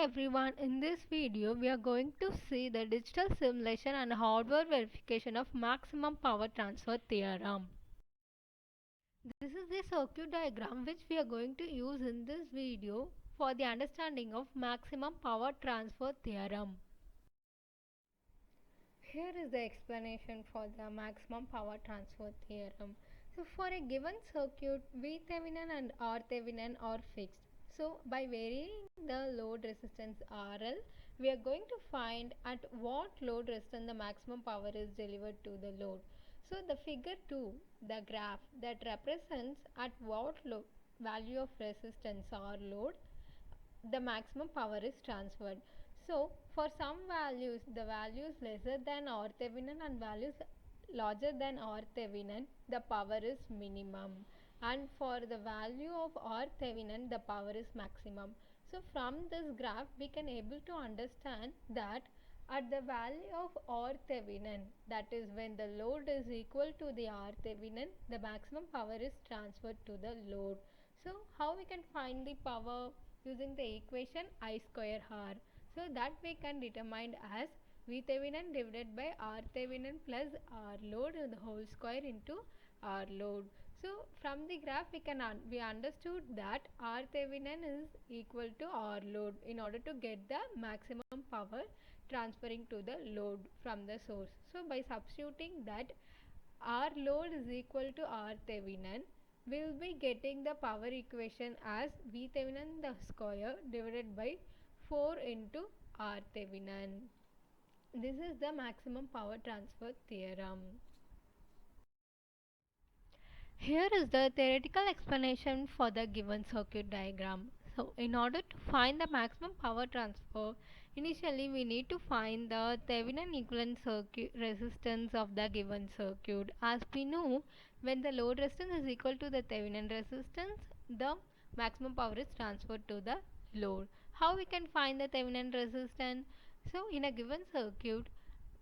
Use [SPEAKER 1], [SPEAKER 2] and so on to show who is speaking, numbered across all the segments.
[SPEAKER 1] Hi everyone, in this video we are going to see the digital simulation and hardware verification of maximum power transfer theorem. This is the circuit diagram which we are going to use in this video for the understanding of maximum power transfer theorem. Here is the explanation for the maximum power transfer theorem. So for a given circuit, VThevenin and RThevenin are fixed. So by varying the load resistance RL, we are going to find at what load resistance the maximum power is delivered to the load. So the figure 2, the graph that represents at what value of resistance or load the maximum power is transferred. So for some values, the values lesser than RThevenin and values larger than RThevenin, the power is minimum, and for the value of RThevenin, the power is maximum. So from this graph we can able to understand that at the value of RThevenin, that is when the load is equal to the RThevenin, the maximum power is transferred to the load. So how we can find the power? Using the equation I square R. So that we can determine as VThevenin divided by RThevenin plus R load the whole square into R load. So from the graph we understood that RThevenin is equal to R load in order to get the maximum power transferring to the load from the source. So by substituting that R load is equal to RThevenin, we will be getting the power equation as VThevenin the square divided by 4 into RThevenin. This is the maximum power transfer theorem. Here is the theoretical explanation for the given circuit diagram. So in order to find the maximum power transfer, initially we need to find the Thevenin equivalent circuit resistance of the given circuit. As we know, when the load resistance is equal to the Thevenin resistance, the maximum power is transferred to the load. How we can find the Thevenin resistance? So in a given circuit,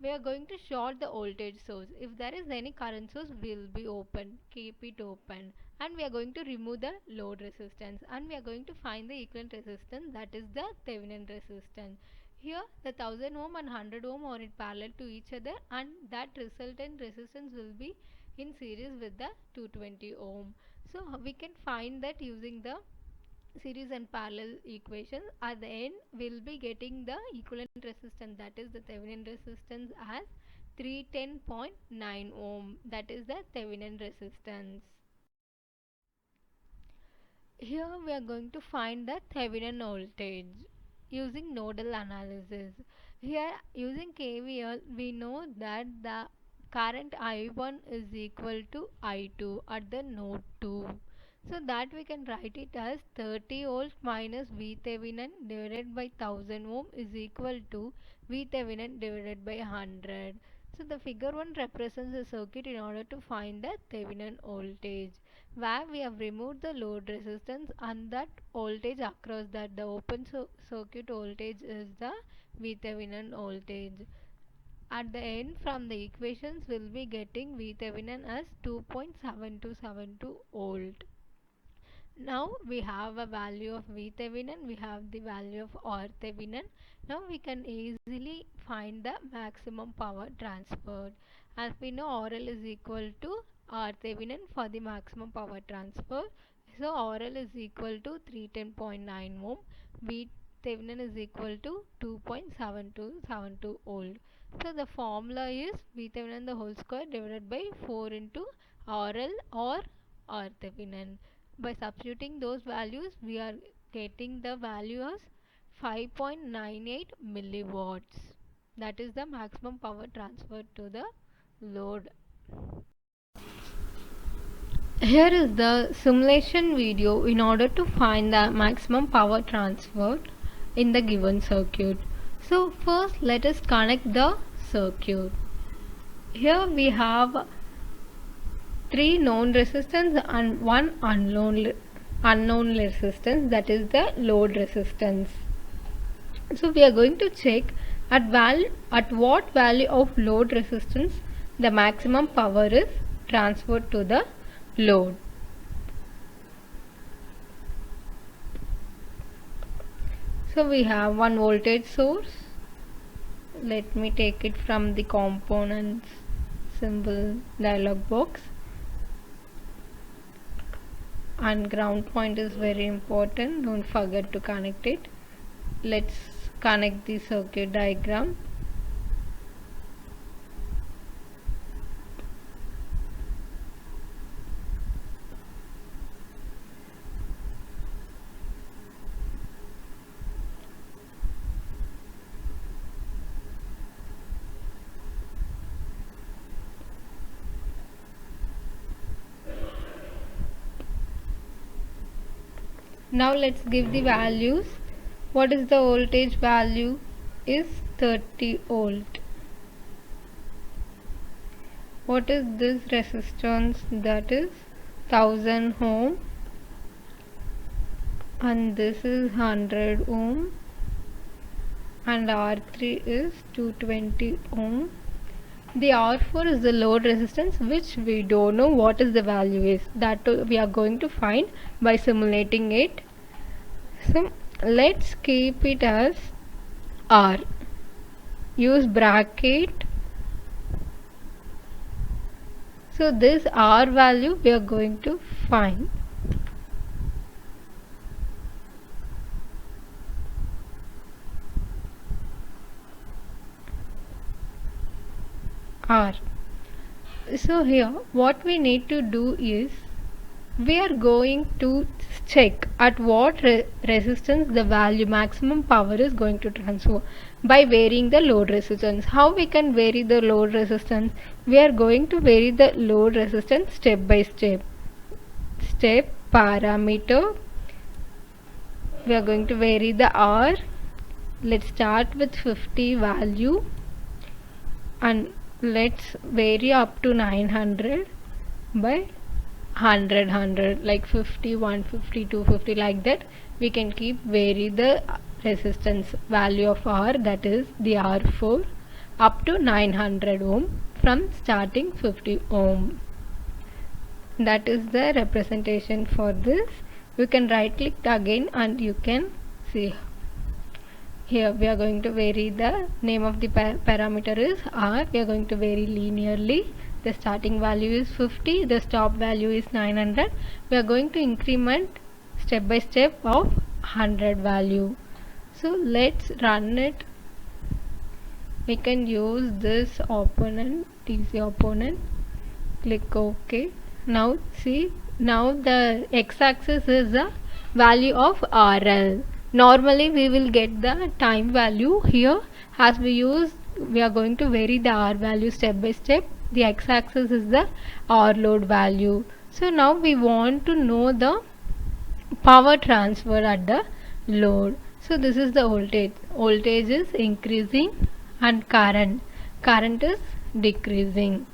[SPEAKER 1] we are going to short the voltage source. If there is any current source, will be open, keep it open, and we are going to remove the load resistance, and we are going to find the equivalent resistance, that is the Thevenin resistance. Here the 1000 ohm and 100 ohm are in parallel to each other, and that resultant resistance will be in series with the 220 ohm. So we can find that using the series and parallel equation. At the end we'll be getting the equivalent resistance, that is the Thevenin resistance, as 310.9 ohm, that is the Thevenin resistance. Here we are going to find the Thevenin voltage using nodal analysis. Here using KVL we know that the current I1 is equal to I2 at the node 2. So that we can write it as 30 volts minus VThevenin divided by 1000 ohm is equal to VThevenin divided by 100. So the figure 1 represents the circuit in order to find the Thevenin voltage, where we have removed the load resistance and that voltage across that the open circuit voltage is the VThevenin voltage. At the end from the equations we will be getting VThevenin as 2.7272 volt. Now we have a value of VThevenin, we have the value of RThevenin. Now we can easily find the maximum power transferred. As we know, RL is equal to RThevenin for the maximum power transfer. So RL is equal to 310.9 ohm, VThevenin is equal to 2.7272 volt. So the formula is VThevenin the whole square divided by 4 into RL or RThevenin. By substituting those values, we are getting the value as 5.98 milliwatts. That is the maximum power transferred to the load. Here is the simulation video in order to find the maximum power transferred in the given circuit. So first let us connect the circuit. Here we have 3 known resistance and 1 unknown resistance, that is the load resistance. So we are going to check at what value of load resistance the maximum power is transferred to the load. So we have one voltage source. Let me take it from the components symbol dialog box. And ground point is very important, don't forget to connect it. Let's connect the circuit diagram. Now let's give the values. What is the voltage value? Is 30 volt. What is this resistance? That is 1000 ohm, and this is 100 ohm, and R3 is 220 ohm. The R4 is the load resistance, which we don't know what is the value is. That we are going to find by simulating it. So let's keep it as R. Use bracket. So this R value we are going to find. R. So here what we need to do is we are going to check at what resistance the value maximum power is going to transfer by varying the load resistance. How we can vary the load resistance? We are going to vary the load resistance step by step. Step parameter. We are going to vary the R. Let's start with 50 value and let's vary up to 900 by 100 like 50, 150, 250 like that. We can keep vary the resistance value of R, that is the R4, up to 900 ohm from starting 50 ohm. That is the representation for this. You can right click again and you can see. Here we are going to vary the name of the parameter is R. We are going to vary linearly. The starting value is 50, the stop value is 900. We are going to increment step by step of 100 value. So let's run it. We can use this opponent, DC opponent. Click OK. Now see, now the x-axis is the value of RL. Normally we will get the time value. Here as we are going to vary the R value step by step. The x-axis is the R load value. So now we want to know the power transfer at the load. So this is the voltage. Voltage is increasing and current is decreasing.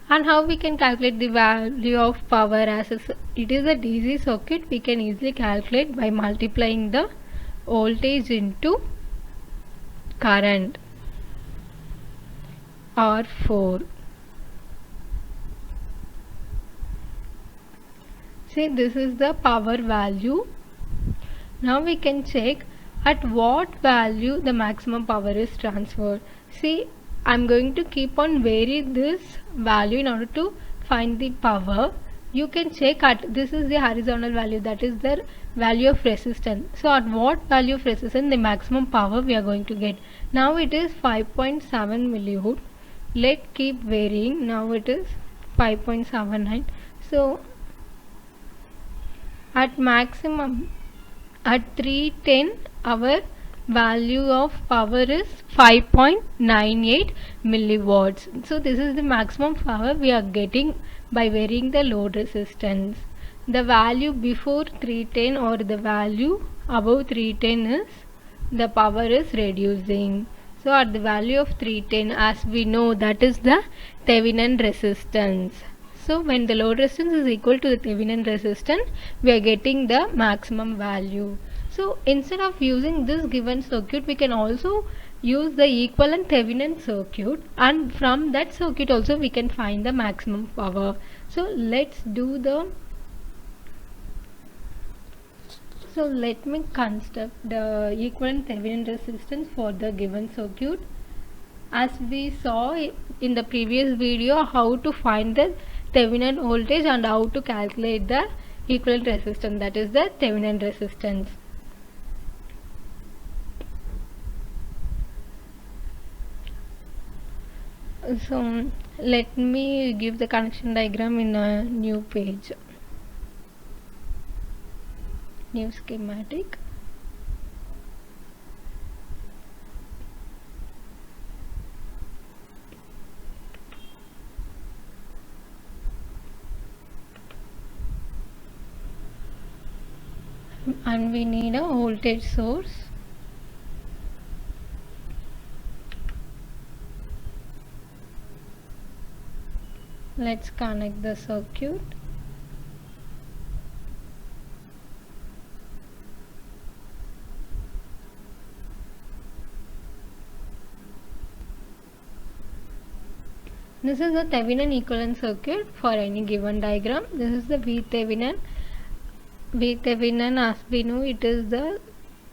[SPEAKER 1] And how we can calculate the value of power? As it is a DC circuit, we can easily calculate by multiplying the voltage into current, R4. See, this is the power value. Now we can check at what value the maximum power is transferred. See, I am going to keep on vary this value in order to find the power. You can check at, this is the horizontal value, that is the value of resistance. So at what value of resistance the maximum power we are going to get. Now it is 5.7 millivolt. Let's keep varying. Now it is 5.79. So at maximum, at 310, our value of power is 5.98 milliwatts. So this is the maximum power we are getting by varying the load resistance. The value before 310 or the value above 310 is the power is reducing. So at the value of 310, as we know, that is the Thevenin resistance. So when the load resistance is equal to the Thevenin resistance, we are getting the maximum value. So instead of using this given circuit, we can also use the equivalent Thevenin circuit, and from that circuit also we can find the maximum power. So let's do the So let me construct the equivalent Thevenin resistance for the given circuit. As we saw in the previous video how to find the Thevenin voltage and how to calculate the equivalent resistance, that is the Thevenin resistance. So let me give the connection diagram in a new page, new schematic. And we need a voltage source. Let's connect the circuit. This is the Thevenin equivalent circuit for any given diagram. This is the VThevenin. VThevenin, as we know, it is the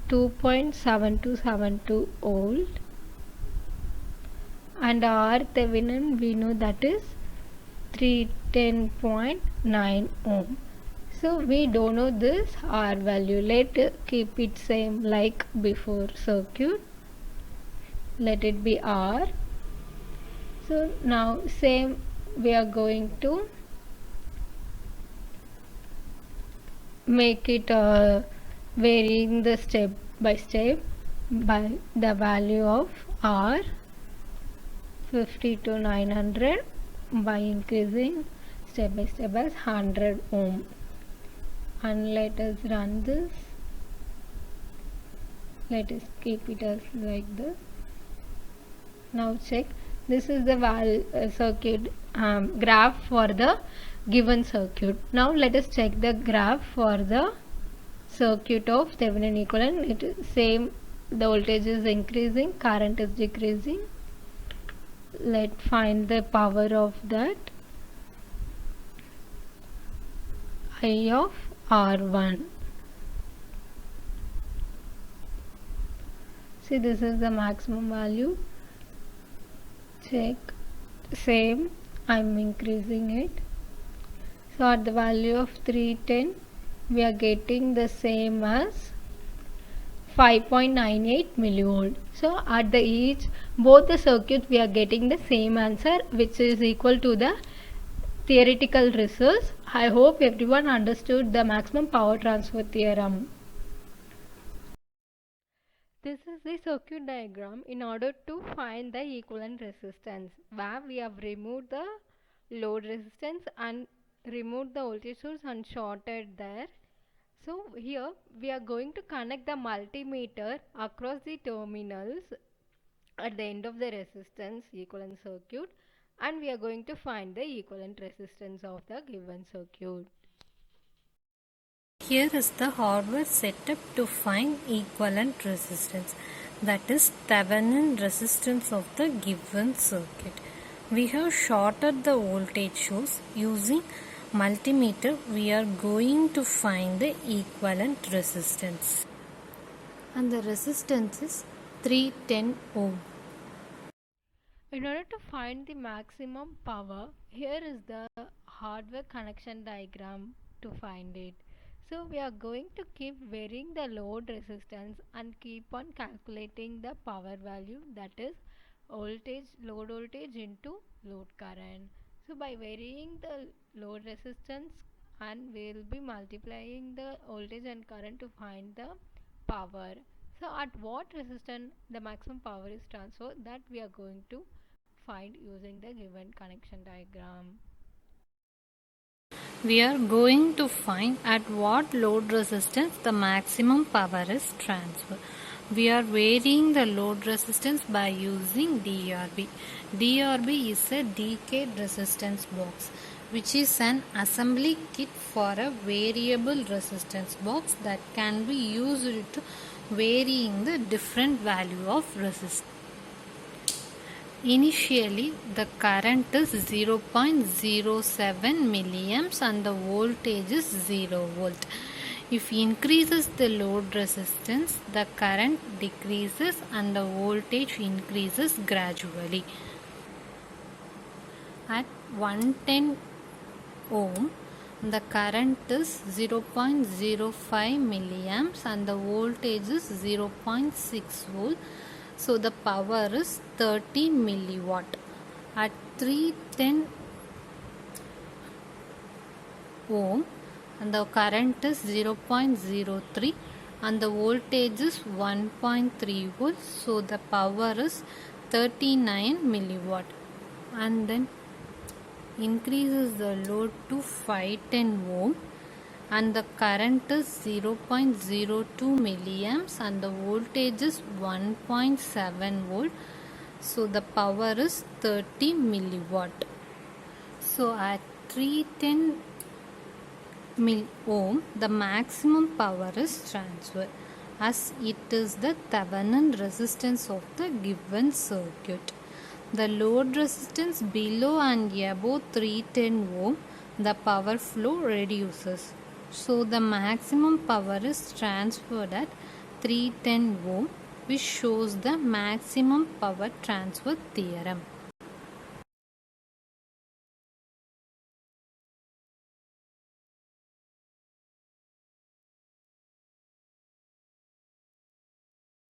[SPEAKER 1] 2.7272 volt, and RThevenin we know that is 310.9 ohm. So we don't know this R value. Let keep it same like before circuit. Let it be R. So now same we are going to make it varying the step by step by the value of R 50 to 900 by increasing step by step as 100 ohm. And let us run this. Let us keep it as like this. Now check. This is the circuit graph for the given circuit. Now let us check the graph for the circuit of Thevenin equivalent. It is same, the voltage is increasing, current is decreasing. Let's find the power of that. I of R1. See, this is the maximum value. Check, same, I am increasing it. So at the value of 310 we are getting the same as 5.98 millivolt. So at the each both the circuits we are getting the same answer, which is equal to the theoretical results. I hope everyone understood the maximum power transfer theorem. This is the circuit diagram in order to find the equivalent resistance, where we have removed the load resistance and removed the voltage source and shorted there. So here we are going to connect the multimeter across the terminals at the end of the resistance equivalent circuit, and we are going to find the equivalent resistance of the given circuit.
[SPEAKER 2] Here is the hardware setup to find equivalent resistance, that is Thevenin resistance of the given circuit. We have shorted the voltage source. Using multimeter we are going to find the equivalent resistance, and the resistance is 310 ohm.
[SPEAKER 1] In order to find the maximum power, here is the hardware connection diagram to find it. So we are going to keep varying the load resistance and keep on calculating the power value, that is voltage, load voltage into load current. So by varying the load resistance, and we will be multiplying the voltage and current to find the power. So at what resistance the maximum power is transferred, that we are going to find using the given connection diagram.
[SPEAKER 2] We are going to find at what load resistance the maximum power is transferred. We are varying the load resistance by using DRB. DRB is a decade resistance box, which is an assembly kit for a variable resistance box that can be used to varying the different value of resistance. Initially, the current is 0.07 milliamps and the voltage is 0 volt. If increases the load resistance, the current decreases and the voltage increases gradually. At 110 ohm, the current is 0.05 milliamps and the voltage is 0.6 volt. So the power is 30 milliwatt. At 310 ohm, and the current is 0.03 and the voltage is 1.3 volts. So the power is 39 milliwatt. And then increases the load to 510 ohm and the current is 0.02 milliamps and the voltage is 1.7 volt. So the power is 30 milliwatt. So at 310 ohm, the maximum power is transferred as it is the Thevenin resistance of the given circuit. The load resistance below and above 310 ohm, the power flow reduces. So the maximum power is transferred at 310 ohm, which shows the maximum power transfer theorem.